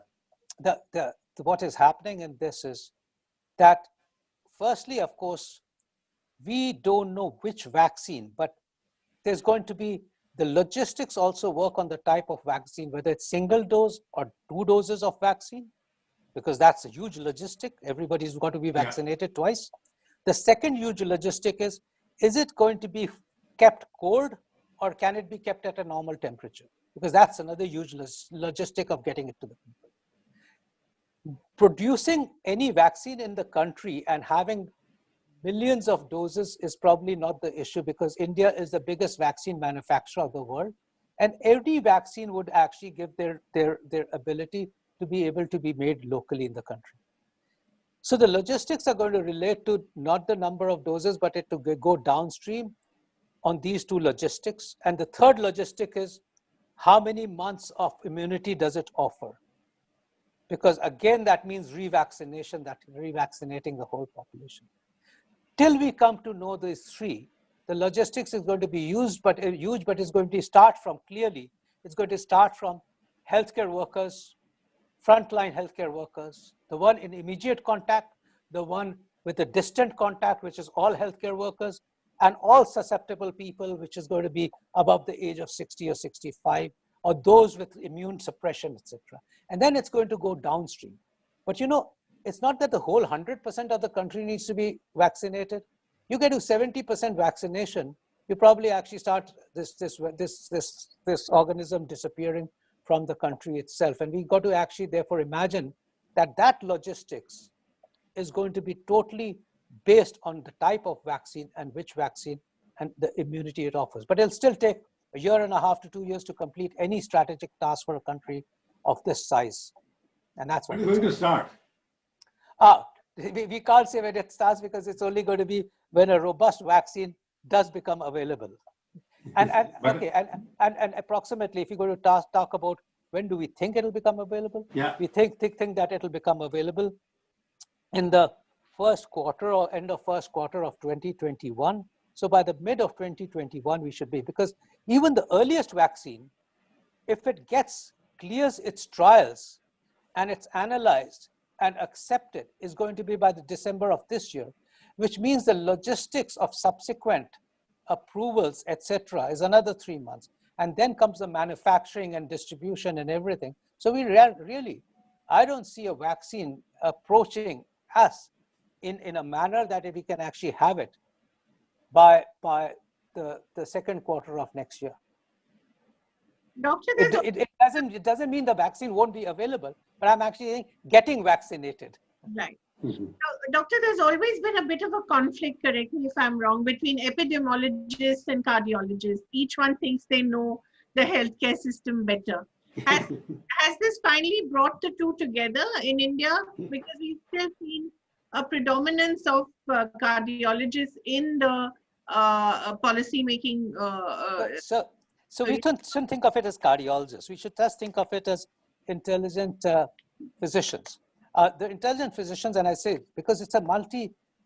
that? What is happening in this is that, firstly, of course, we don't know which vaccine, but there's going to be the logistics also work on the type of vaccine, whether it's single dose or 2 doses of vaccine, because that's a huge logistic. Everybody's got to be vaccinated twice. The second huge logistic is it going to be kept cold or can it be kept at a normal temperature? Because that's another huge logistic of getting it to the people. Producing any vaccine in the country and having millions of doses is probably not the issue, because India is the biggest vaccine manufacturer of the world. And every vaccine would actually give their ability to be able to be made locally in the country. So the logistics are going to relate to not the number of doses, but it to go downstream on these two logistics. And the third logistic is how many months of immunity does it offer? Because again, that means revaccinating the whole population. Till we come to know these three, the logistics is going to be huge, but it's going to start from it's going to start from healthcare workers, frontline healthcare workers, the one in immediate contact, the one with a distant contact, which is all healthcare workers, and all susceptible people, which is going to be above the age of 60 or 65, or those with immune suppression, etc. And then it's going to go downstream. But it's not that the whole 100% of the country needs to be vaccinated. You get to 70% vaccination, you probably actually start this organism disappearing from the country itself. And we got to actually therefore imagine that logistics is going to be totally based on the type of vaccine and which vaccine and the immunity it offers. But it'll still take 1.5 to 2 years to complete any strategic task for a country of this size. And that's what it's going to start. We can't say when it starts, because it's only going to be when a robust vaccine does become available. And approximately, if you're going to talk about when do we think it'll become available? Yeah. We think that it'll become available in the first quarter or end of first quarter of 2021. So by the mid of 2021, we should be, because even the earliest vaccine, if it clears its trials and it's analyzed and accepted, is going to be by the December of this year, which means the logistics of subsequent approvals, etc., is another 3 months. And then comes the manufacturing and distribution and everything. So we really, I don't see a vaccine approaching us in a manner that we can actually have it by the second quarter of next year. Doctor, it doesn't mean the vaccine won't be available, but I'm actually getting vaccinated. Right. Doctor, there's always been a bit of a conflict, correct me if I'm wrong, between epidemiologists and cardiologists. Each one thinks they know the healthcare system better. Has this finally brought the two together in India? Because we've still seen a predominance of cardiologists in the policy making. So we shouldn't think of it as cardiologists. We should just think of it as intelligent physicians. The intelligent physicians, and I say, because it's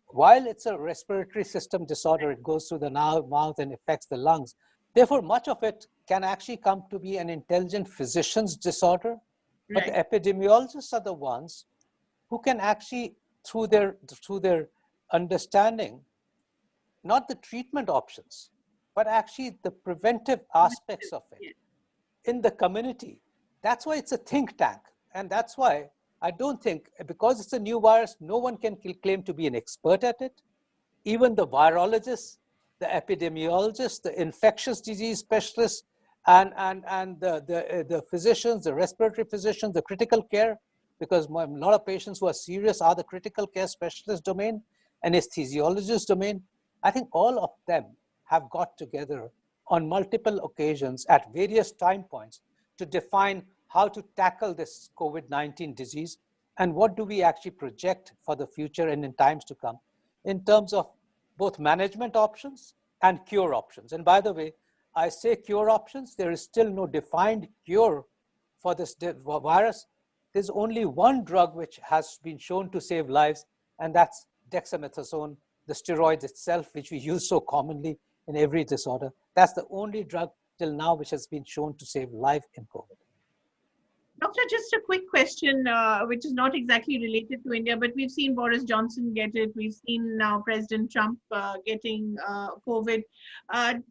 while it's a respiratory system disorder, it goes through the mouth and affects the lungs. Therefore, much of it can actually come to be an intelligent physician's disorder. But Right. the epidemiologists are the ones who can actually, through their understanding, not the treatment options, but actually the preventive aspects of it in the community. That's why it's a think tank. And that's why I don't think, because it's a new virus, no one can claim to be an expert at it. Even the virologists, the epidemiologists, the infectious disease specialists, and the physicians, the respiratory physicians, the critical care, because a lot of patients who are serious are the critical care specialist domain, anesthesiologist domain. I think all of them have got together on multiple occasions at various time points to define how to tackle this COVID-19 disease and what do we actually project for the future and in times to come in terms of both management options and cure options. And by the way, I say cure options, there is still no defined cure for this virus. There's only one drug which has been shown to save lives, and that's dexamethasone, the steroid itself, which we use so commonly in every disorder. That's the only drug till now which has been shown to save life in COVID. Doctor, just a quick question, which is not exactly related to India, but we've seen Boris Johnson get it. We've seen now President Trump getting COVID.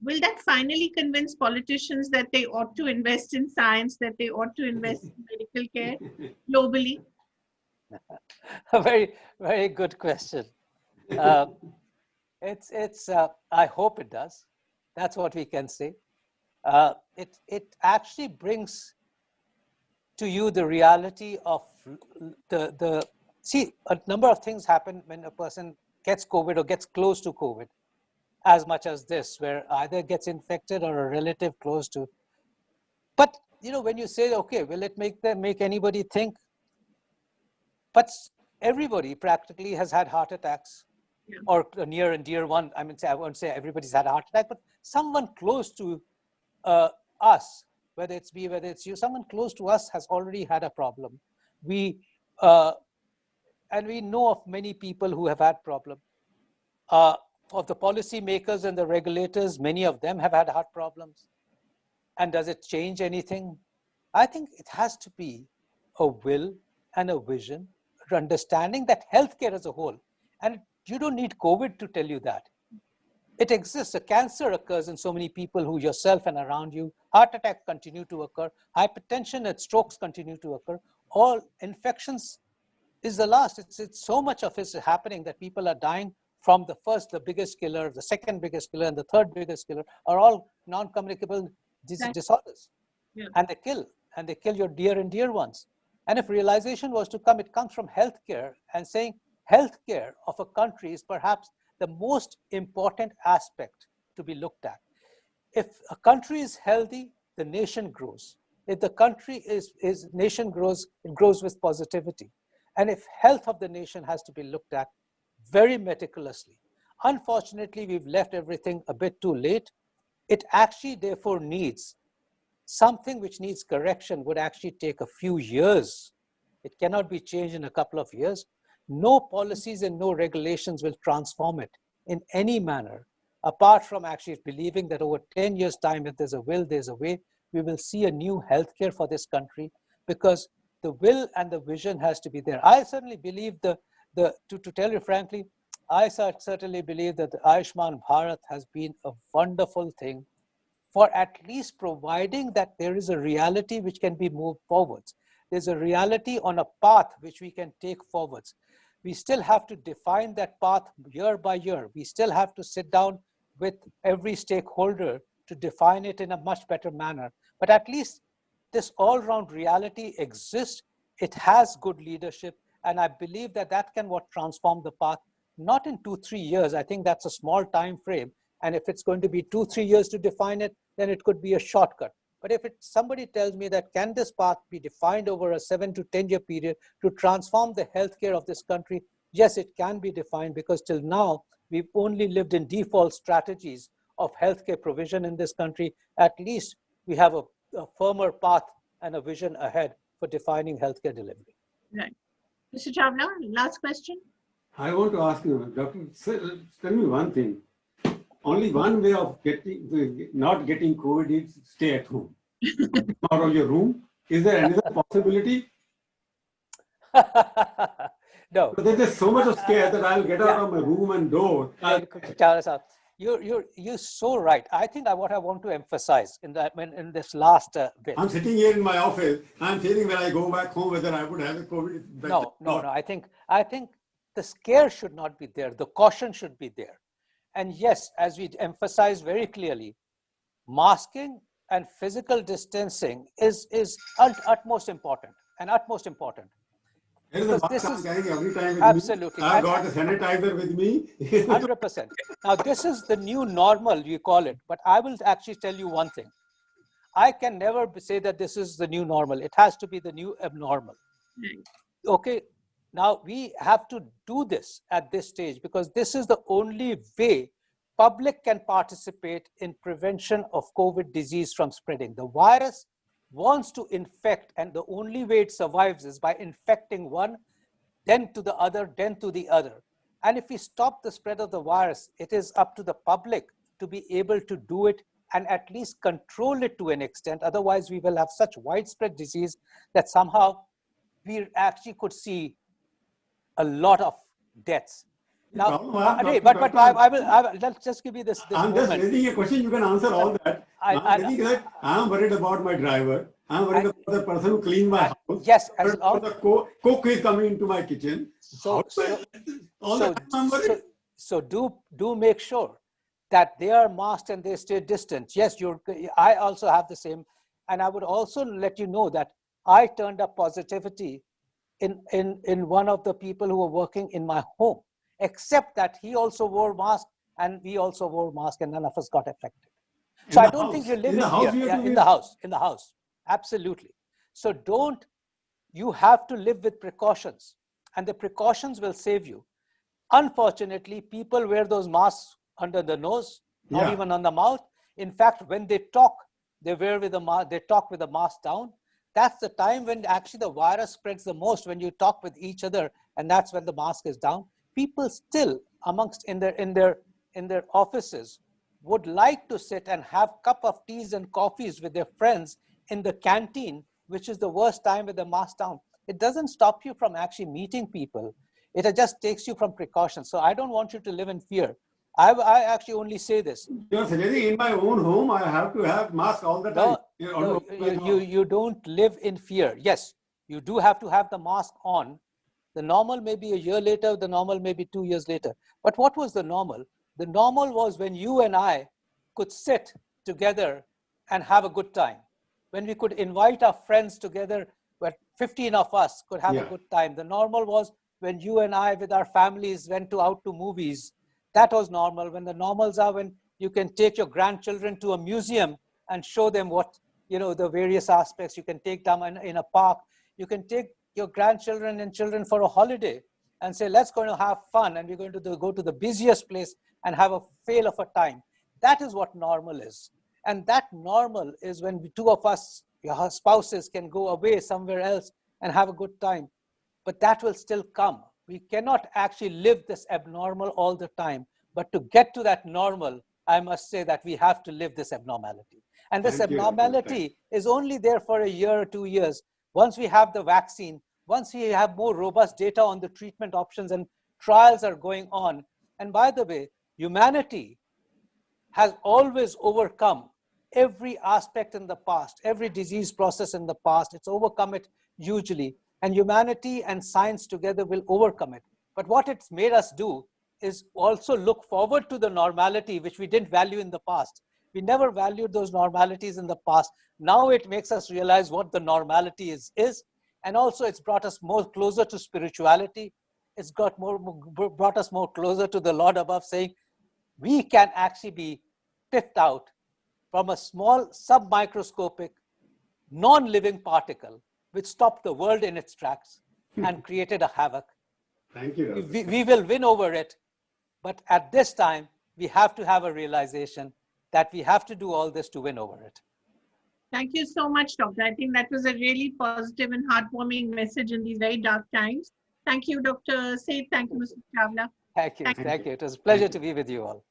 Will that finally convince politicians that they ought to invest in science, that they ought to invest in medical care globally? A very, very good question. I hope it does. That's what we can say. It actually brings to you the reality of see, a number of things happen when a person gets COVID or gets close to COVID as much as this, where either gets infected or a relative close to. But when you say, okay, will it make anybody think? But everybody practically has had heart attacks, or a near and dear one. I mean, I won't say everybody's had a heart attack, but someone close to us, whether it's me, whether it's you, someone close to us has already had a problem. And we know of many people who have had problems. Of the policy makers and the regulators, many of them have had heart problems. And does it change anything? I think it has to be a will and a vision, understanding that healthcare as a whole, and you don't need COVID to tell you that. It exists. A cancer occurs in so many people who yourself and around you. Heart attacks continue to occur. Hypertension and strokes continue to occur. All infections is the last. It's so much of it is happening that people are dying from the biggest killer, the second biggest killer, and the third biggest killer are all non-communicable disorders. Yeah. And they kill your dear and dear ones. And if realization was to come, it comes from healthcare, and saying healthcare of a country is perhaps the most important aspect to be looked at. If a country is healthy, the nation grows. If the country nation grows, it grows with positivity. And if health of the nation has to be looked at very meticulously. Unfortunately, we've left everything a bit too late. It actually therefore needs something which needs correction would actually take a few years. It cannot be changed in a couple of years. No policies and no regulations will transform it in any manner, apart from actually believing that over 10 years' time, if there's a will, there's a way, we will see a new healthcare for this country, because the will and the vision has to be there. I certainly believe to tell you frankly, I certainly believe that the Ayushman Bharat has been a wonderful thing for at least providing that there is a reality which can be moved forwards. There's a reality on a path which we can take forwards. We still have to define that path year by year. We still have to sit down with every stakeholder to define it in a much better manner. But at least this all-round reality exists. It has good leadership. And I believe that can what transform the path, not in 2-3 years. I think that's a small time frame. And if it's going to be 2-3 years to define it, then it could be a shortcut. But if somebody tells me that can this path be defined over a 7 to 10 year period to transform the healthcare of this country, yes, it can be defined, because till now, we've only lived in default strategies of healthcare provision in this country. At least we have a firmer path and a vision ahead for defining healthcare delivery. Right. Mr. Chawla, last question. I want to ask you, Doctor, tell me one thing. Only one way of not getting COVID is stay at home. Out of your room. Is there another possibility? No. But there's so much of scare that I'll get out of my room and door. You're so right. I think what I want to emphasize in this last bit. I'm sitting here in my office. I'm feeling when I go back home whether I would have a COVID. No. I think the scare should not be there. The caution should be there. And yes, as we emphasize very clearly, masking and physical distancing is utmost important and utmost important. This is every time with absolutely. Me. I've got a sanitizer with me. 100%. Now, this is the new normal, you call it. But I will actually tell you one thing. I can never say that this is the new normal. It has to be the new abnormal. Okay. Now, we have to do this at this stage, because this is the only way public can participate in prevention of COVID disease from spreading. The virus wants to infect, and the only way it survives is by infecting one, then to the other, then to the other. And if we stop the spread of the virus, it is up to the public to be able to do it and at least control it to an extent. Otherwise, we will have such widespread disease that somehow we actually could see a lot of deaths. Now, I will let's just give you this I'm moment. Just raising a question, you can answer all that. I'm worried about my driver. I'm worried about the person who cleaned my house. Yes. The cook is coming into my kitchen. So do make sure that they are masked and they stay distant. Yes, I also have the same. And I would also let you know that I turned up positivity in one of the people who were working in my home. except that he also wore mask and we also wore mask and none of us got affected. In So I the don't house. think you live In the house, fear. you have Yeah, to in wear- the house, absolutely. So you have to live with precautions, and the precautions will save you. Unfortunately, people wear those masks under the nose, not Yeah. even on the mouth. In fact, when they talk, they talk with the mask down. That's the time when actually the virus spreads the most, when you talk with each other, and that's when the mask is down. People still amongst in their offices would like to sit and have cup of teas and coffees with their friends in the canteen, which is the worst time with the mask down. It doesn't stop you from actually meeting people. It just takes you from precaution. So I don't want you to live in fear. I actually only say this. You're suggesting in my own home, I have to have mask all the time. No, you don't live in fear. Yes, you do have to have the mask on. The normal may be a year later, the normal may be 2 years later. But what was the normal? The normal was when you and I could sit together and have a good time. When we could invite our friends together, where 15 of us could have a good time. The normal was when you and I with our families went out to movies. That was normal. When the normals are when you can take your grandchildren to a museum and show them what, the various aspects. You can take them in a park. You can take your grandchildren and children for a holiday and say, let's go and have fun. And we're going to go to the busiest place and have a fail of a time. That is what normal is. And that normal is when two of us, your spouses, can go away somewhere else and have a good time. But that will still come. We cannot actually live this abnormal all the time. But to get to that normal, I must say that we have to live this abnormality. And this abnormality is only there for a year or 2 years. Once we have the vaccine, once we have more robust data on the treatment options and trials are going on. And by the way, humanity has always overcome every aspect in the past, every disease process in the past. It's overcome it hugely. And humanity and science together will overcome it. But what it's made us do is also look forward to the normality, which we didn't value in the past. We never valued those normalities in the past. Now it makes us realize what the normality is. And also it's brought us more closer to spirituality. It's brought us more closer to the Lord above, saying, we can actually be picked out from a small submicroscopic non-living particle which stopped the world in its tracks and created a havoc. Thank you. We will win over it, but at this time we have to have a realization that we have to do all this to win over it. Thank you so much, Doctor. I think that was a really positive and heartwarming message in these very dark times. Thank you, Dr. Seth. Thank you, Mr. Chawla. Thank you. It was a pleasure to be with you all.